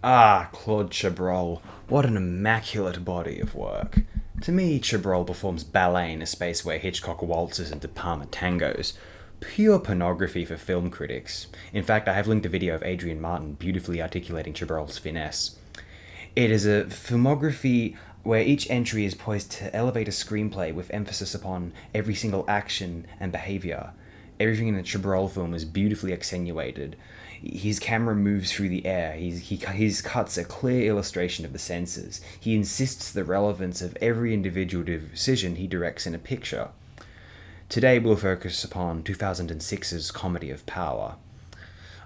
Ah, Claude Chabrol. What an immaculate body of work. To me, Chabrol performs ballet in a space where Hitchcock waltzes into Parma tangos. Pure pornography for film critics. In fact, I have linked a video of Adrian Martin beautifully articulating Chabrol's finesse. It is a filmography where each entry is poised to elevate a screenplay with emphasis upon every single action and behavior. Everything in the Chabrol film is beautifully accentuated. His camera moves through the air. His cuts a clear illustration of the senses. He insists the relevance of every individual decision he directs in a picture. Today we'll focus upon 2006's Comedy of Power.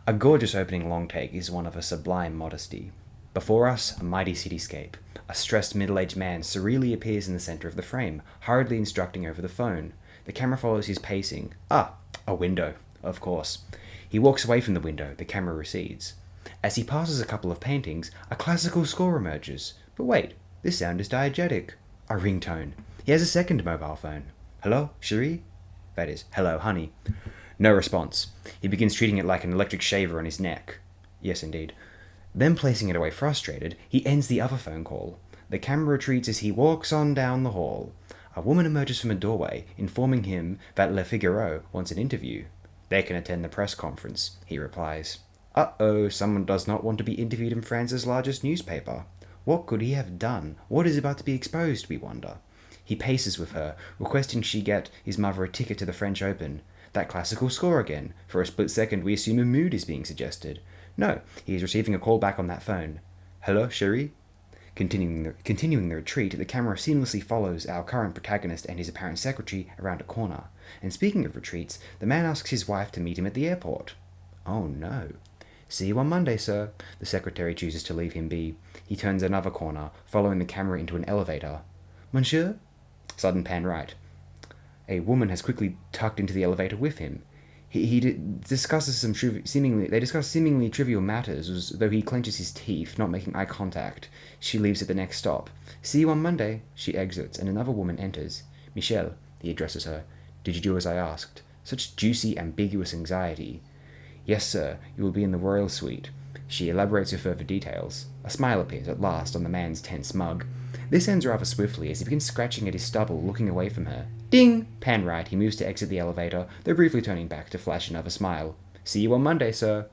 A gorgeous opening long take is one of a sublime modesty. Before us, a mighty cityscape. A stressed middle-aged man surreally appears in the center of the frame, hurriedly instructing over the phone. The camera follows his pacing. Ah, a window, of course. He walks away from the window, the camera recedes. As he passes a couple of paintings, a classical score emerges. But wait, this sound is diegetic. A ringtone. He has a second mobile phone. Hello, chérie? That is, hello, honey. No response. He begins treating it like an electric shaver on his neck. Yes, indeed. Then, placing it away frustrated, he ends the other phone call. The camera retreats as he walks on down the hall. A woman emerges from a doorway, informing him that Le Figaro wants an interview. They can attend the press conference, he replies. Uh-oh, someone does not want to be interviewed in France's largest newspaper. What could he have done? What is about to be exposed, we wonder. He paces with her, requesting she get his mother a ticket to the French Open. That classical score again. For a split second, we assume a mood is being suggested. No, he is receiving a call back on that phone. Hello, chérie? Continuing the retreat, the camera seamlessly follows our current protagonist and his apparent secretary around a corner. And speaking of retreats, the man asks his wife to meet him at the airport. Oh no. See you on Monday, sir. The secretary chooses to leave him be. He turns another corner, following the camera into an elevator. Monsieur? Sudden pan right. A woman has quickly tucked into the elevator with him. He discusses seemingly trivial matters, as though he clenches his teeth, not making eye contact. She leaves at the next stop. See you on Monday. She exits, and another woman enters. Michelle, he addresses her. Did you do as I asked? Such juicy, ambiguous anxiety. Yes, sir. You will be in the royal suite. She elaborates with further details. A smile appears at last on the man's tense mug. This ends rather swiftly as he begins scratching at his stubble, looking away from her. Ding! Pan right, he moves to exit the elevator, though briefly turning back to flash another smile. See you on Monday, sir.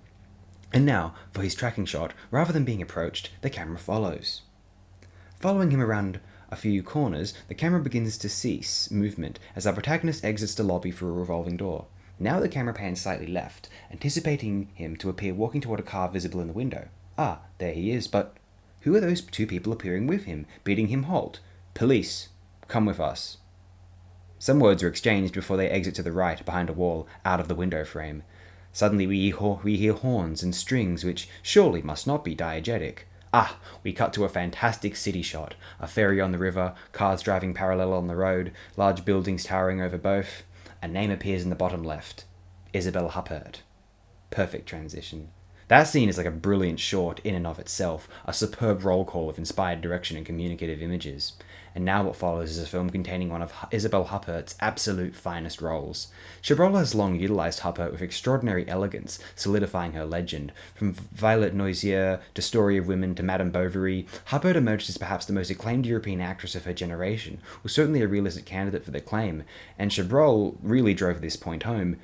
And now, for his tracking shot, rather than being approached, the camera follows. Following him around a few corners, the camera begins to cease movement as our protagonist exits the lobby through a revolving door. Now the camera pans slightly left, anticipating him to appear walking toward a car visible in the window. Ah, there he is, but who are those two people appearing with him, bidding him halt? Police, come with us. Some words are exchanged before they exit to the right, behind a wall, out of the window frame. Suddenly we hear horns and strings which surely must not be diegetic. Ah, we cut to a fantastic city shot. A ferry on the river, cars driving parallel on the road, large buildings towering over both. A name appears in the bottom left. Isabelle Huppert. Perfect transition. That scene is like a brilliant short in and of itself, a superb roll call of inspired direction and communicative images. And now what follows is a film containing one of Isabelle Huppert's absolute finest roles. Chabrol has long utilised Huppert with extraordinary elegance, solidifying her legend. From Violet Noisier to Story of Women to Madame Bovary, Huppert emerged as perhaps the most acclaimed European actress of her generation, was certainly a realistic candidate for the claim, and Chabrol really drove this point home.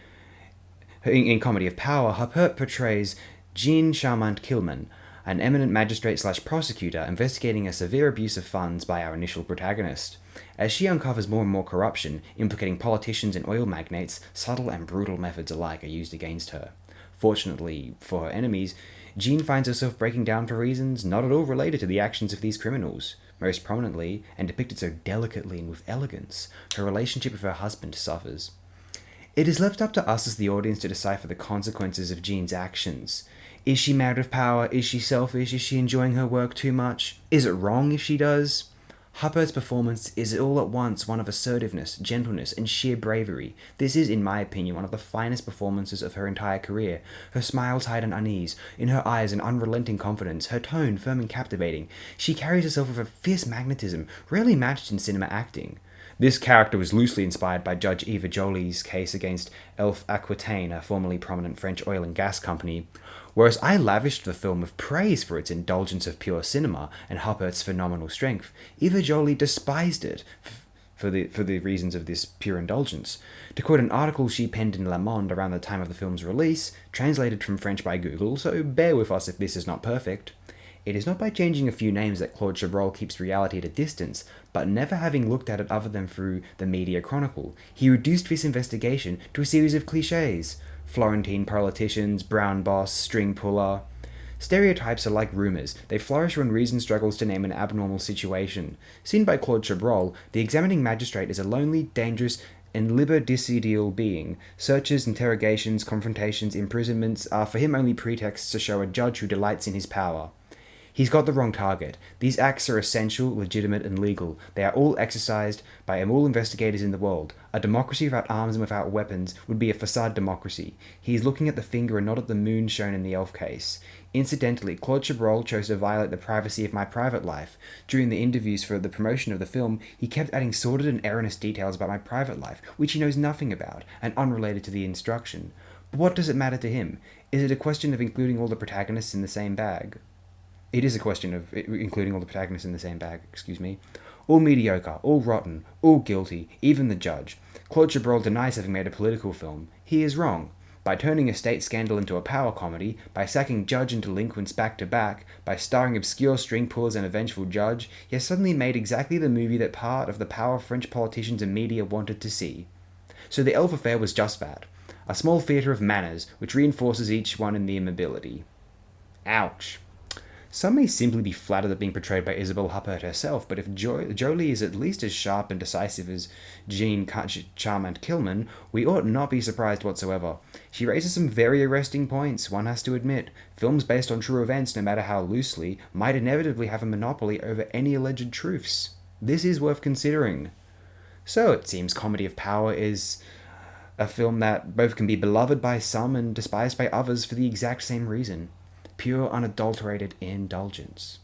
In Comedy of Power, Huppert portrays Jean Charmant Kilman, an eminent magistrate/prosecutor investigating a severe abuse of funds by our initial protagonist. As she uncovers more and more corruption, implicating politicians and oil magnates, subtle and brutal methods alike are used against her. Fortunately for her enemies, Jean finds herself breaking down for reasons not at all related to the actions of these criminals. Most prominently, and depicted so delicately and with elegance, her relationship with her husband suffers. It is left up to us as the audience to decipher the consequences of Jean's actions. Is she mad with power? Is she selfish? Is she enjoying her work too much? Is it wrong if she does? Huppert's performance is all at once one of assertiveness, gentleness, and sheer bravery. This is, in my opinion, one of the finest performances of her entire career. Her smile tied and unease, in her eyes an unrelenting confidence, her tone firm and captivating. She carries herself with a fierce magnetism, rarely matched in cinema acting. This character was loosely inspired by Judge Eva Jolie's case against Elf Aquitaine, a formerly prominent French oil and gas company. Whereas I lavished the film with praise for its indulgence of pure cinema and Huppert's phenomenal strength, Eva Jolie despised it for the reasons of this pure indulgence. To quote an article she penned in Le Monde around the time of the film's release, translated from French by Google, so bear with us if this is not perfect. It is not by changing a few names that Claude Chabrol keeps reality at a distance, but never having looked at it other than through the media chronicle. He reduced this investigation to a series of cliches. Florentine politicians, brown boss, string puller. Stereotypes are like rumours. They flourish when reason struggles to name an abnormal situation. Seen by Claude Chabrol, the examining magistrate is a lonely, dangerous, and libidinous being. Searches, interrogations, confrontations, imprisonments are for him only pretexts to show a judge who delights in his power. He's got the wrong target. These acts are essential, legitimate, and legal. They are all exercised by all investigators in the world. A democracy without arms and without weapons would be a facade democracy. He is looking at the finger and not at the moon shown in the elf case. Incidentally, Claude Chabrol chose to violate the privacy of my private life. During the interviews for the promotion of the film, he kept adding sordid and erroneous details about my private life, which he knows nothing about, and unrelated to the instruction. But what does it matter to him? Is it a question of including all the protagonists in the same bag? It is a question of including all the protagonists in the same bag, All mediocre, all rotten, all guilty, even the judge. Claude Chabrol denies having made a political film. He is wrong. By turning a state scandal into a power comedy, by sacking judge and delinquents back to back, by starring obscure string pullers and a vengeful judge, he has suddenly made exactly the movie that part of the power French politicians and media wanted to see. So the elf affair was just that. A small theatre of manners, which reinforces each one in the immobility. Ouch. Some may simply be flattered at being portrayed by Isabelle Huppert herself, but if Jolie is at least as sharp and decisive as Jean Charmant-Killman, we ought not be surprised whatsoever. She raises some very arresting points, one has to admit. Films based on true events, no matter how loosely, might inevitably have a monopoly over any alleged truths. This is worth considering. So it seems Comedy of Power is a film that both can be beloved by some and despised by others for the exact same reason. Pure, unadulterated indulgence.